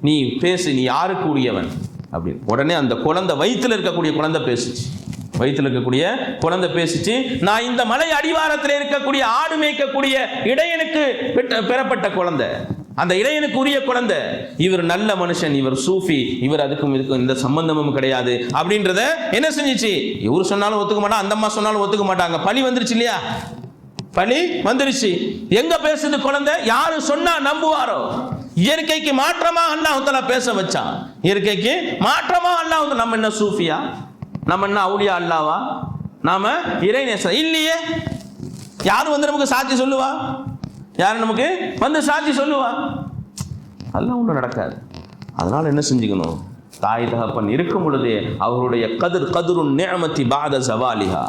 நீ பேசு, நீ யாருக்கு உரியவன் அப்படின்னு. உடனே அந்த குழந்தை வயிற்றில் இருக்கக்கூடிய குழந்தை பேசுச்சு, வயிற்றில் இருக்கக்கூடிய குழந்தை பேசிச்சு, நான் இந்த மலை அடிவாரத்தில் இருக்கக்கூடிய ஆடு மேய்க்கக்கூடிய இடையனுக்கு பெறப்பட்ட குழந்தை, அந்த இடையனுக்கு உரிய குழந்தை, இவர் நல்ல மனுஷன், இவர் சூஃபி, இவர் அதுக்கும் இதுக்கும் இந்த சம்பந்தமும் கிடையாது அப்படின்றத என்ன செஞ்சிச்சு. இவர் சொன்னாலும் ஒத்துக்க மாட்டான், அந்த அம்மா சொன்னாலும் ஒத்துக்க மாட்டாங்க. பழி வந்துருச்சு இல்லையா, பழி வந்துருச்சு. எங்க பேசுது குழந்தை? யாரு சொன்னா நம்புவாரோ? இயற்கைக்கு மாற்றமா அல்லாஹ் தஆலா பேச வச்சான். இயற்கைக்கு மாற்றமா அல்லாஹ், நம்ம என்ன சூஃபியா, நம்ம என்ன அவுலியா அல்லாவா, நாம இறைநேசம் இல்லையே. யாரு வந்து நமக்கு சாட்சி சொல்லுவா? யாரு நமக்கு வந்து சாட்சி சொல்லுவா? அதெல்லாம் ஒன்றும் நடக்காது. அதனால என்ன செஞ்சுக்கணும், தாய் தகப்பன் இருக்கும் பொழுதே அவருடைய கதுரு நிஅமத்தி பாத ஜவாலிஹா,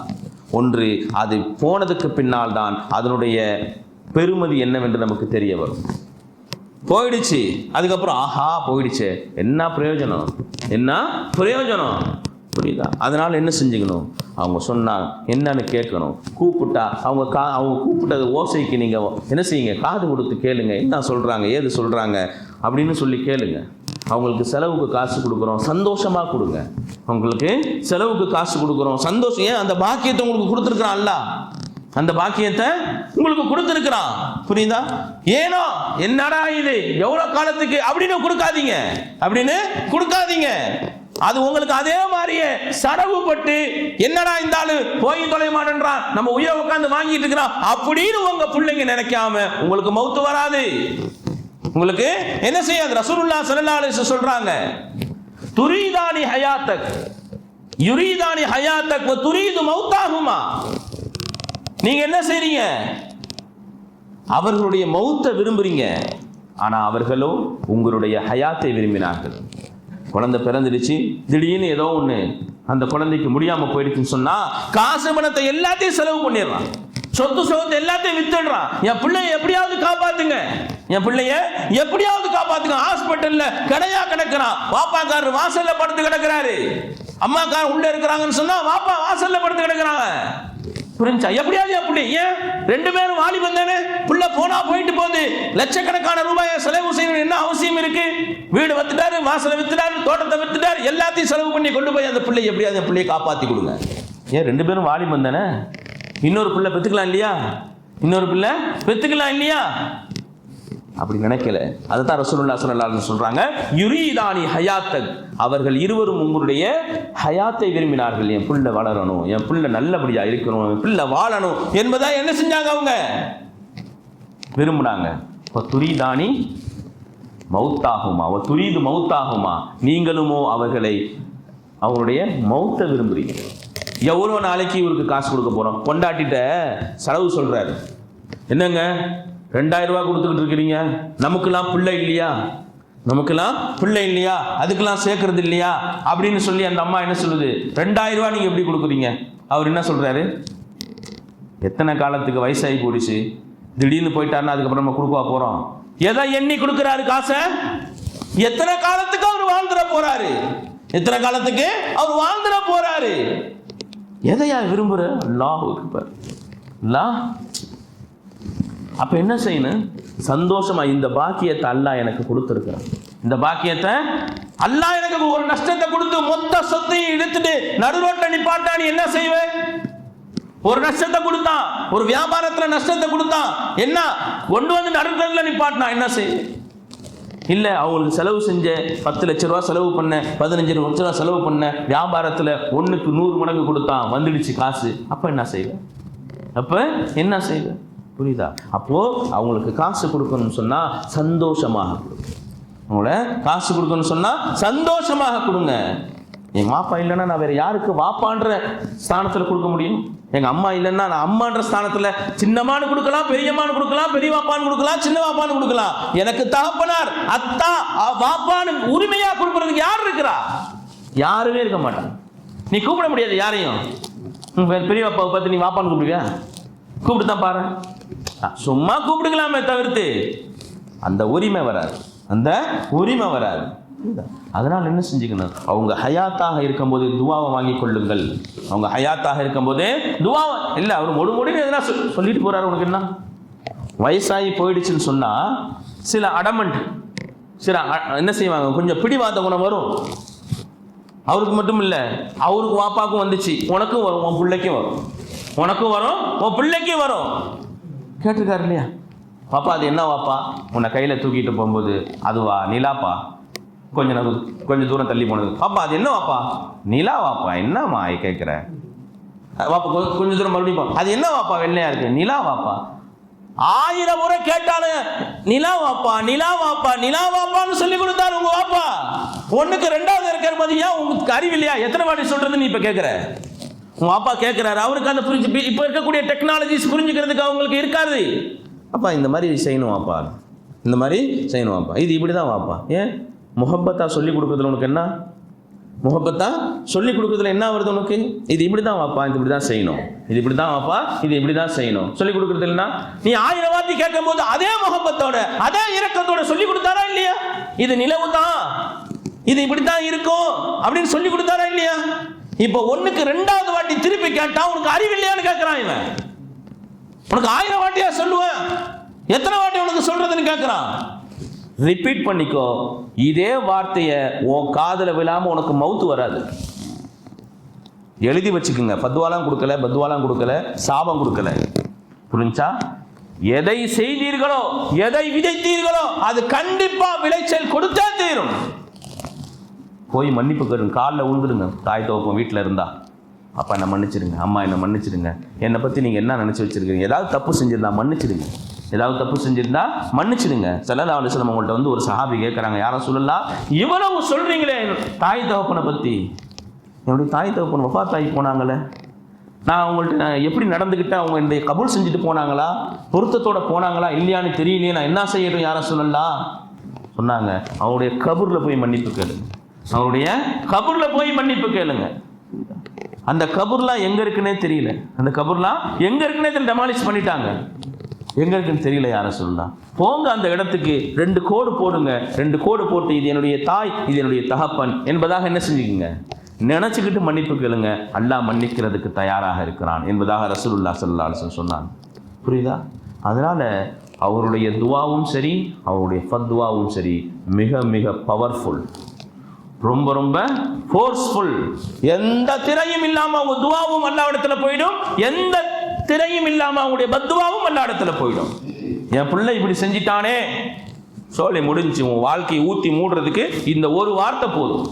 ஒன்று அது போனதுக்கு பின்னால் தான் அதனுடைய பெருமதி என்னவென்று நமக்கு தெரிய வரும். போயிடுச்சு, அதுக்கப்புறம் ஆஹா போயிடுச்சு, என்ன பிரயோஜனம், என்ன பிரயோஜனம், புரியுதா? அதனால என்ன செஞ்சுக்கணும், அவங்க சொன்னா என்னன்னு கேட்கணும். கூப்பிட்டா அவங்க கூப்பிட்டது ஓசைக்கு நீங்க என்ன செய்யுங்க, காது கொடுத்து கேளுங்க, என்ன சொல்றாங்க, ஏது சொல்றாங்க அப்படின்னு சொல்லி கேளுங்க. அவங்களுக்கு செலவுக்கு காசு கொடுக்குறோம், சந்தோஷமா கொடுங்க. அவங்களுக்கு செலவுக்கு காசு கொடுக்குறோம், சந்தோஷம். ஏன் அந்த பாக்கியத்தை உங்களுக்கு கொடுத்துருக்கிறான் அல்லாஹ், அந்த பாக்கியத்தை உங்களுக்கு கொடுத்துருக்கிறான், புரியுதா? ஏனோ என்னடா இது எவ்வளவு காலத்துக்கு அப்படின்னு கொடுக்காதீங்க. அது உங்களுக்கு அதே மாதிரியே சரவுப்பட்டு என்னடா இந்த ஆளு போய் தொலை மாட்டேன்றான், நம்ம உயிரை உட்கார்ந்து வாங்கிட்டு இருக்கிறோம் அப்படின்னு உங்க பிள்ளைங்க நினைக்காம உங்களுக்கு மௌத்து வராது, உங்களுக்கு என்ன செய்யாது. ரசூலுல்லாஹ் ஸல்லல்லாஹு அலைஹி வஸல்லம் சொல்றாங்க, துரீதானி ஹயாத்தக் யுரீதானி ஹயாத்தக் வ துரீது மௌதாஹுமா. நீங்க என்ன செய்றீங்க, அவர்களுடைய மௌத்தை விரும்புறீங்க, ஆனா அவர்களோ உங்களுடைய ஹயாத்தை விரும்பினார்கள். குழந்தை பிறந்துடுச்சு, திடீர்னு ஏதோ ஒண்ணு அந்த குழந்தைக்கு முடியாம போயிடுச்சுன்னு சொன்னா காசு பணத்தை எல்லாத்தையும் செலவு பண்ணிடுறான், சொத்து சொத்து எல்லாத்தையும் வித்துடுறான். என் பிள்ளைய எப்படியாவது காப்பாத்துங்க, என் பிள்ளைய எப்படியாவது காப்பாத்துங்க. ஹாஸ்பிட்டல்ல கடையா கிடக்கிறான், வாப்பாக்காரர் வாசல்ல படுத்து கிடக்கிறாரு, அம்மாக்காரர் உள்ள இருக்கிறாங்கன்னு சொன்னா வாப்பா வாசல்ல படுத்து கிடக்கிறாங்க. புரிஞ்சா? எப்படியாவது எப்படி? ஏன் ரெண்டு பேரும் வாலிபன் தானே, புள்ள போனா போயிட்டு போகுது, லட்சக்கணக்கான ரூபாயை செலவு செய்யணும் என்ன அவசியம் இருக்கு? வீடு வித்துட்டாரு, வாசலை வித்துட்டாரு, தோட்டத்தை வித்துட்டாரு, எல்லாத்தையும் செலவு பண்ணி கொண்டு போய் அந்த பிள்ளை எப்படியாவது அந்த பிள்ளையை காப்பாத்தி கொடுங்க. ஏன் ரெண்டு பேரும் வாலிபன் தானே, இன்னொரு பிள்ளை பெத்துக்கலாம் இல்லையா, இன்னொரு பிள்ளை பெத்துக்கலாம் இல்லையா? அப்படி நினைக்கல. அதுதான் ரசூலுல்லாஹ் ஸல்லல்லாஹு அலைஹி வஸல்லம் சொல்றாங்க, யுரீதானி ஹயாத்தக், அவர்கள் இருவரும் உங்களுடைய ஹயாத்தை விரும்பினார்கள். என் பிள்ளை வளரணும், என் பிள்ளை நல்லபடியா இருக்கணும், என் பிள்ளை வாழணும் என்பதா என்ன செஞ்சாங்க, அவங்க விரும்பினாங்க. துரீதானி மௌத்தாகுமா வ துரீது மௌத்தாகுமா, நீங்களுமோ அவர்களை அவங்களுடைய மௌத்தை விரும்புறீங்க. எவ்வளோ நாளைக்கு இவருக்கு காசு கொடுக்க போறோம்? கொண்டாட்டிட்ட செலவு சொல்றாரு. என்னங்க 2000 ரூபாய் கொடுத்துக்கிட்டு இருக்கிறீங்க, நமக்கெல்லாம் பிள்ளை இல்லையா, நமக்கெல்லாம் பிள்ளை இல்லையா, அதுக்கெல்லாம் சேர்க்கறது இல்லையா அப்படின்னு சொல்லி அந்த அம்மா என்ன சொல்லுது, 2000 ரூபாய் நீங்க எப்படி கொடுக்குறீங்க? அவர் என்ன சொல்றாரு, எத்தனை காலத்துக்கு வயசாகி போயிடுச்சு, திடீர்னு போயிட்டாருன்னா அதுக்கப்புறம் நம்ம கொடுக்க போறோம்? எதை எண்ணி கொடுக்கிறாரு காசை? எத்தனை காலத்துக்கு அவர் வாழ்ந்துட போறாரு, எத்தனை காலத்துக்கு அவர் வாழ்ந்துட போறாரு? எதையா விரும்புற? அல்லாஹ் அக்பர். அல்லாஹ். அப்ப என்ன செய்யணும்? சந்தோஷமா இந்த பாக்கியத்தை அல்லாஹ் எனக்கு கொடுத்திருக்கிறான், இந்த பாக்கியத்தை அல்லாஹ் எனக்கு ஒரு நஷ்டத்தை கொடுத்து மொத்த சொத்தையும் இழுத்துட்டு நடுரோட்ல நிப்பாட்டா நீ என்ன செய்வ? ஒரு நஷ்டத்தை கொடுத்தான், ஒரு வியாபாரத்துல நஷ்டத்தை கொடுத்தான், என்ன கொண்டு வந்து நடுரோட்ல நிப்பாட்டினா என்ன செய்ய? இல்ல அவங்களுக்கு செலவு செஞ்ச 10 லட்சம் ரூபாய் செலவு பண்ண, 15 லட்சம் ரூபாய் செலவு பண்ண, வியாபாரத்துல 1க்கு 100 மடங்கு கொடுத்தான், வந்துடுச்சு காசு. அப்ப என்ன செய்வ? அப்ப என்ன செய்வ? புரியுதா? அப்போ அவங்களுக்கு காசு கொடுக்கணும்னு சொன்னா சந்தோஷமாக கொடுங்க. அவங்கள காசு கொடுக்கணும்னு சொன்னா சந்தோஷமாக கொடுங்க. எங்க வாப்பா இல்லைன்னா நான் வேற யாருக்கு வாப்பான்ற ஸ்தானத்துல கொடுக்க முடியும்? எங்க அம்மா இல்லைன்னா நான் அம்மான்ற ஸ்தானத்துல சின்னமானு கொடுக்கலாம், பெரியம்மானு கொடுக்கலாம், பெரிய வாப்பான்னு கொடுக்கலாம், சின்ன வாப்பான்னு கொடுக்கலாம். எனக்கு தகப்பனார், அத்தா, வாப்பான்னு உரிமையா கொடுக்கறதுக்கு யார் இருக்கிறா? யாருமே இருக்க மாட்டான். நீ கூப்பிட முடியாது யாரையும். பெரிய வாப்பாவை பார்த்து நீ வாப்பான்னு கூப்பிடுவியா? கூப்பிட்டு தான் பாரு. சும்மா கூப்பிடுக்கலாமே தவிர்த்து அந்த உரிமை வராது, அந்த உரிமை வராது. அதனால் என்ன செஞ்சுக்கணும்? அவங்க ஹயாத்தாக இருக்கும்போது துவாவை வாங்கி கொள்ளுங்கள். அவங்க ஹயாத்தாக இருக்கும்போது துவாவை இல்லை, அவர் மொழின்னு எதனா சொல்லிட்டு போறாரு. உனக்கு என்ன வயசாகி போயிடுச்சுன்னு சொன்னா சில அடமண்ட், சில என்ன செய்வாங்க, கொஞ்சம் பிடிவாத குணம் வரும். அவருக்கு மட்டும் இல்லை, அவருக்கு வாப்பாக்கும் வந்துச்சு, உனக்கும் வரும், உன் பிள்ளைக்கும் வரும், உனக்கும் வரும், உன் பிள்ளைக்கும் வரும். கேட்டிருக்காரு இல்லையா? பாப்பா அது என்ன வாப்பா? உன்னை கையில தூக்கிட்டு போகும்போது அதுவா? நிலாப்பா. கொஞ்சம் தூரம் தள்ளி போனது, பாப்பா அது என்ன வாப்பா? நிலா வாப்பா. என்னம்மா கேட்குற? வாப்பா கொஞ்சம் தூரம் மறுபடியும், அது என்ன வாப்பா வெள்ளையா இருக்கு? நிலா வாப்பா. 1000 முறை கேட்டாலும் நிலா வாப்பா, நிலா வாப்பா, நிலா வாப்பான்னு சொல்லி கொடுத்தாரு உங்க வாப்பா. ஒண்ணுக்கு 2வது இருக்கிற மாதிரியா? உங்களுக்கு அறிவு இல்லையா? எத்தனை வாட்டி சொல்றது நீ இப்ப கேட்குற? உங்க அப்பா கேட்கிறாரு, அவருக்கு அந்த புரிஞ்சு இப்ப இருக்கக்கூடிய டெக்னாலஜிஸ் புரிஞ்சுக்கிறதுக்கு அவங்களுக்கு இருக்காது. அப்பா இந்த மாதிரி செய்யணும் வாப்பா, இந்த மாதிரி செய்யணும் வாப்பா, இது இப்படிதான் வாப்பா. ஏன் முஹப்பத்தா சொல்லி கொடுக்குறதுல உனக்கு என்ன? முஹப்பத்தா சொல்லி கொடுக்குறதுல என்ன வருது உனக்கு? இது இப்படிதான் வாப்பா, இது இப்படிதான் செய்யணும், இது இப்படிதான் வாப்பா, இது இப்படிதான் செய்யணும் சொல்லி கொடுக்குறது இல்லைன்னா நீ 1000 வார்த்தை கேட்கும் போது அதே முஹப்பத்தோட அதே இரக்கத்தோட சொல்லி கொடுத்தாரா இல்லையா? இது நிலவு தான், இது இப்படித்தான் இருக்கும் அப்படின்னு சொல்லி கொடுத்தாரா இல்லையா? இப்ப 1க்கு 2வது வாட்டி திருப்பி கேட்டா உனக்கு அறிவு இல்லையான்னு கேட்கிறான் இவன். உனக்கு 1000 வாட்டியா சொல்லுவேன், எத்தனை வாட்டி உனக்கு சொல்றதுன்னு கேட்கிறான். ரிப்பீட் பண்ணிக்கோ. இதே வார்த்தையை உன் காதுல விழாம உனக்கு மவுத்து வராது. எழுதி வச்சுக்குங்க. பத்வாலாம் கொடுக்கல, பத்வாலாம் கொடுக்கல, சாபம் கொடுக்கல. புரிஞ்சா? எதை செய்தீர்களோ, எதை விதைத்தீர்களோ அது கண்டிப்பா விளைச்சல் கொடுத்தே தீரும். போய் மன்னிப்பு கேளுங்க, காலில் விழுந்துடுங்க. தாய் தகப்பன் வீட்டில் இருந்தா, அப்பா என்ன மன்னிச்சிடுங்க, அம்மா என்ன மன்னிச்சிடுங்க, என்னை பற்றி நீங்கள் என்ன நினச்சி வச்சுருக்கீங்க, ஏதாவது தப்பு செஞ்சிருந்தா மன்னிச்சிடுங்க, ஏதாவது தப்பு செஞ்சிருந்தா மன்னிச்சிடுங்க. ஸல்லல்லாஹு அலைஹி வஸல்லம் உங்கள்கிட்ட வந்து ஒரு சஹாபி கேட்குறாங்க, யாரும் சொல்லலாம், இவ்வளவு சொல்கிறீங்களே தாய் தகப்பனை பற்றி, என்னுடைய தாய் தகப்பன் வஃபாத்தாகி போனாங்களே, நான் அவங்கள்ட்ட எப்படி நடந்துக்கிட்டேன், அவங்க என்னுடைய கபூல் செஞ்சுட்டு போனாங்களா, பொருத்தத்தோடு போனாங்களா இல்லையான்னு தெரியலையே, நான் என்ன செய்யணும், யாரும் சொல்லலாம். சொன்னாங்க, அவங்களுடைய கபூரில் போய் மன்னிப்பு கேளுங்க, அவருடைய கபூர்ல போய் மன்னிப்பு கேளுங்க. அந்த கபூர்லாம் எங்க இருக்குன்னே தெரியல, அந்த கபூர்லாம் எங்க இருக்குன்னே தெரியல, டெமாலிஷ் பண்ணிட்டாங்க, எங்க இருக்குன்னு தெரியல, யாரும் சொல்லலாம். போங்க அந்த இடத்துக்கு 2 கோடு போடுங்க, 2 கோடு போட்டு இது என்னுடைய தாய், இது என்னுடைய தகப்பன் என்பதாக என்ன செஞ்சுக்கீங்க, நினைச்சுக்கிட்டு மன்னிப்பு கேளுங்க. அல்லாஹ் மன்னிக்கிறதுக்கு தயாராக இருக்கிறான் என்பதாக ரசூலுல்லாஹ் ஸல்லல்லாஹு அலைஹி வஸல்லம் சொன்னாங்க. புரியுதா? அதனால அவருடைய துவாவும் சரி, அவருடைய ஃபத்வாவும் சரி மிக மிக பவர்ஃபுல், ரொம்ப ரொம்ப ஃபோர்ஸ்ஃபுல். எந்த திரையும் இல்லாம அவங்க துவாவும் அல்லாஹ் இடத்துல போயிடும், எந்த திரையும் இல்லாம அவங்களுடைய பத்வாவும் அல்லாஹ் இடத்துல போயிடும். என் பிள்ளை இப்படி செஞ்சிட்டானே, சோலை முடிஞ்சு. உன் வாழ்க்கையை ஊத்தி மூடுறதுக்கு இந்த ஒரு வார்த்தை போதும்.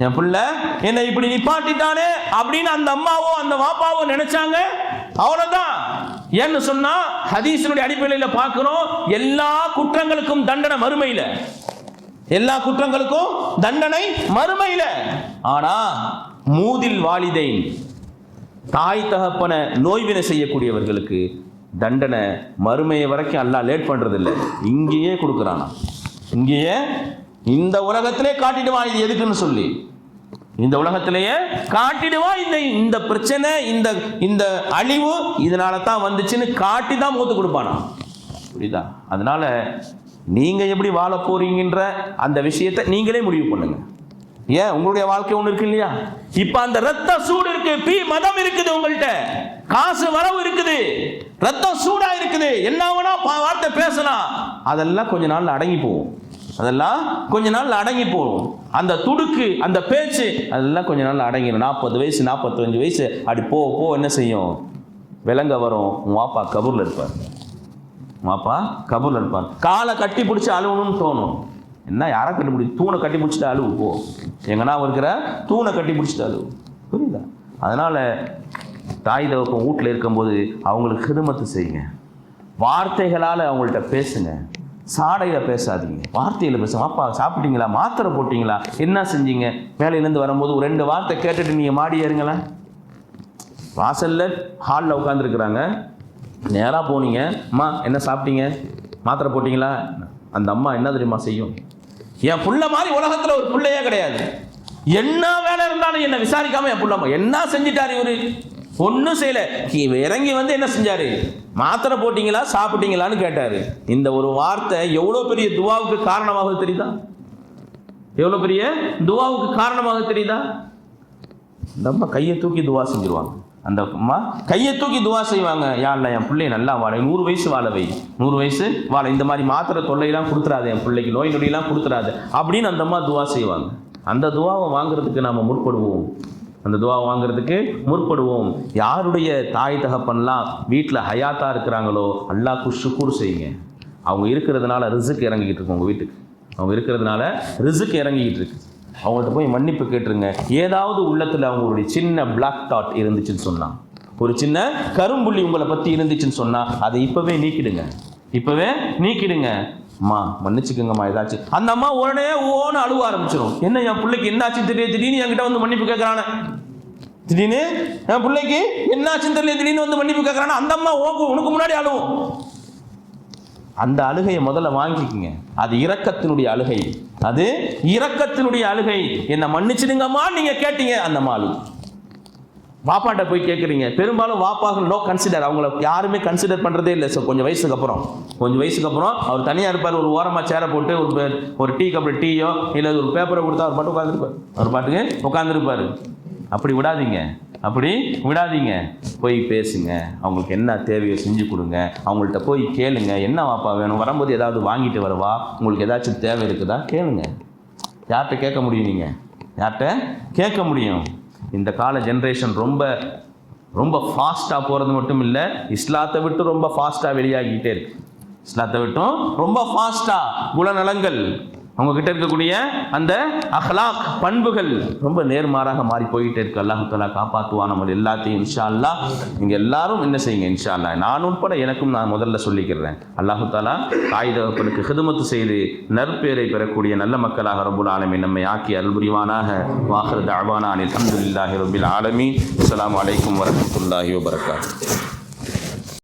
என் பிள்ளை என்னை இப்படி நிப்பாட்டிட்டானே அப்படின்னு அந்த அம்மாவோ அந்த வாப்பாவோ நினைச்சாங்க, அவ்வளவுதான். ஏன்னு சொன்னா ஹதீஸினுடைய அடிப்படையில பார்க்கிறோம், எல்லா குற்றங்களுக்கும் தண்டனை மறுமையில, எல்லா குற்றங்களுக்கும் தண்டனை மறுமையில. ஆனா மூதில் வாலிதைன், தாய் தகப்பனை நோய்வினை செய்யக்கூடியவர்களுக்கு தண்டனை மறுமையை வரைக்கும் அல்லாஹ் லேட் பண்றது இல்லை, இங்கேயே கொடுக்குறானா. இங்கேயே இந்த உலகத்திலே காட்டிடுவான் இது எதுக்குன்னு சொல்லி, இந்த உலகத்திலேயே காட்டிடுவான். இந்த பிரச்சனை இந்த அழிவு இதனால தான் வந்துச்சுன்னு காட்டி தான் மூத்து கொடுப்பானா. புரியுதா? அதனால நீங்க எப்படி வாழ போறீங்கன்ற அந்த விஷயத்தை நீங்களே முடிவு பண்ணுங்க. ஏன் உங்களுடைய வாழ்க்கை ஒண்ணு இருக்கு இல்லையா? இப்ப அந்த ரத்த சூடு இருக்கு, மதம் இருக்குது, உங்கள்கிட்ட காசு வரவு இருக்குது, ரத்தம் சூடா இருக்குது, என்ன வேணா வார்த்தை பேசலாம், அதெல்லாம் கொஞ்ச நாள்ல அடங்கி போகும். அதெல்லாம் கொஞ்ச நாள் அடங்கி போகும். அந்த துடுக்கு அந்த பேச்சு அதெல்லாம் கொஞ்ச நாள் அடங்கிடும். 40 வயசு 45 வயசு அப்படி போ என்ன செய்யும்? விலங்க வரும். உன் வாப்பா கபூர்ல இருப்பார், வாப்பா கபூர்ல இருப்பார். காலை கட்டி பிடிச்சி அழுவணும்னு தோணும். என்ன யாரை கட்டி பிடிச்சி? தூணை கட்டி பிடிச்சிட்டு அழுவு. போ எங்கன்னா இருக்கிற தூணை கட்டி பிடிச்சிட்டு அழுவு. புரியுதா? அதனால தாய் தகப்பன் வீட்டில் இருக்கும்போது அவங்களுக்கு ஹிதமத்து செய்யுங்க. வார்த்தைகளால் அவங்கள்ட்ட பேசுங்க, சாடையில் பேசாதீங்க, வார்த்தையில் பேசுங்க. அப்பா சாப்பிட்டீங்களா? மாத்திரை போட்டிங்களா? என்ன செஞ்சீங்க? வேலையிலேருந்து வரும்போது ஒரு 2 வார்த்தை கேட்டுட்டு நீங்கள் மாடி ஏறுங்களேன். வாசலில் ஹாலில் உட்காந்துருக்குறாங்க, நேராக போனீங்க, அம்மா என்ன சாப்பிட்டீங்க? மாத்திரை போட்டிங்களா? அந்த அம்மா என்ன தெரியுமா செய்யும்? என் புள்ள மாதிரி உலகத்தில் ஒரு பிள்ளையே கிடையாது. என்ன வேலை இருந்தாலும் என்ன விசாரிக்காம என் புள்ள என்ன செஞ்சிட்டாரு இவரு? ஒன்றும் செய்யல. இறங்கி வந்து என்ன செஞ்சாரு? மாத்திரை போட்டீங்களா சாப்பிட்டீங்களான்னு கேட்டாரு. இந்த ஒரு வார்த்தை எவ்வளோ பெரிய துவாவுக்கு காரணமாக தெரியுதா? எவ்வளோ பெரிய துவாவுக்கு காரணமாக தெரியுதா? இந்த அம்மா கையை தூக்கி துவா செஞ்சிருவாங்க. அந்த அம்மா கையை தூக்கி துவா செய்வாங்க. யா அல்லாஹ் என் பிள்ளைய நல்லா வாழ, 100 வயசு வாழ வை, 100 வயசு வாழ, இந்த மாதிரி மாத்திரை தொல்லையெல்லாம் கொடுத்துறாது, என் பிள்ளைக்கு நோய் நொடியெல்லாம் கொடுத்துறாது அப்படின்னு அந்த அம்மா துவா செய்வாங்க. அந்த துவாவை வாங்குறதுக்கு நாம் முற்படுவோம். அந்த துவாவை வாங்குறதுக்கு முற்படுவோம். யாருடைய தாய் தகப்பன்லாம் வீட்டில் ஹயாத்தா இருக்கிறாங்களோ அல்லாஹ்க்கு ஷுக்கூர் செய்யுங்க. அவங்க இருக்கிறதுனால ரிஸ்க் இறங்கிக்கிட்டு இருக்கு. உங்கள் வீட்டுக்கு அவங்க இருக்கிறதுனால ரிஸ்க் இறங்கிக்கிட்டு இருக்கு. அவங்கள்ட்ட போய் மன்னிப்பு கேட்டுருங்க. ஏதாவது உள்ளத்தில் அவங்களுடைய சின்ன பிளாக் டாட் இருந்துச்சுன்னு சொன்னால், ஒரு சின்ன கரும்புள்ளி உங்களை பற்றி இருந்துச்சுன்னு சொன்னால் அதை இப்போவே நீக்கிடுங்க. இப்போவே நீக்கிடுங்க. அம்மா மன்னிச்சுக்கோங்கம்மா ஏதாச்சும். அந்த அம்மா உடனே ஓன்னு அழுவ ஆரம்பிச்சிடும். என்ன என் பிள்ளைக்கு என்னாச்சுன்னு தெரியல, திடீர்னு என்கிட்ட வந்து மன்னிப்பு கேட்குறானே, திடீர்னு என் பிள்ளைக்கு என்னாச்சுன்னு தெரியல, திடீர்னு வந்து மன்னிப்பு கேட்குறானே, அந்த அம்மா உனக்கு முன்னாடி அழுவும். அந்த அழுகையை முதல்ல வாங்கிக்கங்க. அது இரக்கத்தினுடைய அழுகை, அது இரக்கத்தினுடைய அழுகை. என்ன மன்னிச்சிடுங்கம்மா நீங்க கேட்டீங்க, அந்த அம்மா அழுகு. வாப்பாட்ட போய் கேட்குறீங்க. பெரும்பாலும் வாப்பாக நோ கன்சிடர், அவங்கள யாருமே கன்சிடர் பண்ணுறதே இல்லை. ஸோ கொஞ்சம் வயசுக்கு அப்புறம் அவர் தனியாக இருப்பார். ஒரு ஓரமாக சேரை போட்டு ஒரு டீ கப்பில் டீயோ இல்லை ஒரு பேப்பரை கொடுத்தா அவர் பாட்டு உட்காந்துருப்பார். அவர் பாட்டுக்கு உட்காந்துருப்பார். அப்படி விடாதீங்க. போய் பேசுங்க. அவங்களுக்கு என்ன தேவையோ செஞ்சு கொடுங்க. அவங்கள்ட்ட போய் கேளுங்க, என்ன வாப்பா வேணும், வரும்போது ஏதாவது வாங்கிட்டு வரவா, உங்களுக்கு ஏதாச்சும் தேவை இருக்குதா கேளுங்க. யார்கிட்ட கேட்க முடியும்? நீங்கள் யார்கிட்ட கேட்க முடியும்? இந்த கால ஜென்ரேஷன் ரொம்ப ஃபாஸ்ட்டாக போகிறது மட்டும் இல்லை, இஸ்லாத்தை விட்டு ரொம்ப ஃபாஸ்ட்டாக வெளியாகிக்கிட்டே இருக்கு. இஸ்லாத்தை விட்டும் ரொம்ப ஃபாஸ்ட்டாக குணநலங்கள், அவங்கக்கிட்ட இருக்கக்கூடிய அந்த அஹ்லாக் பண்புகள் ரொம்ப நேர்மாறாக மாறி போயிட்டே இருக்கு. அல்லாஹ் தஆலா காப்பாற்றுவான் நம்ம எல்லாத்தையும் இன்ஷா அல்லாஹ். நீங்கள் எல்லாரும் என்ன செய்யுங்க இன்ஷா அல்லாஹ். நான் உட்பட எனக்கும் நான் முதல்ல சொல்லிக்கிறேன். அல்லாஹ் தஆலா தாய் தகப்பனுக்கு ஹிதமத்து செய்து நற்பேரை பெறக்கூடிய நல்ல மக்களாக ரப்புல் ஆலமீன் நம்மை ஆக்கி அருள் புரிவானாக. வாஹிரு தஅவானா அல்ஹம்துலில்லாஹி ரப்பில் ஆலமீன். அஸ்ஸலாமு அலைக்கும் வரஹ்மத்துல்லாஹி வபரகாத்துஹு.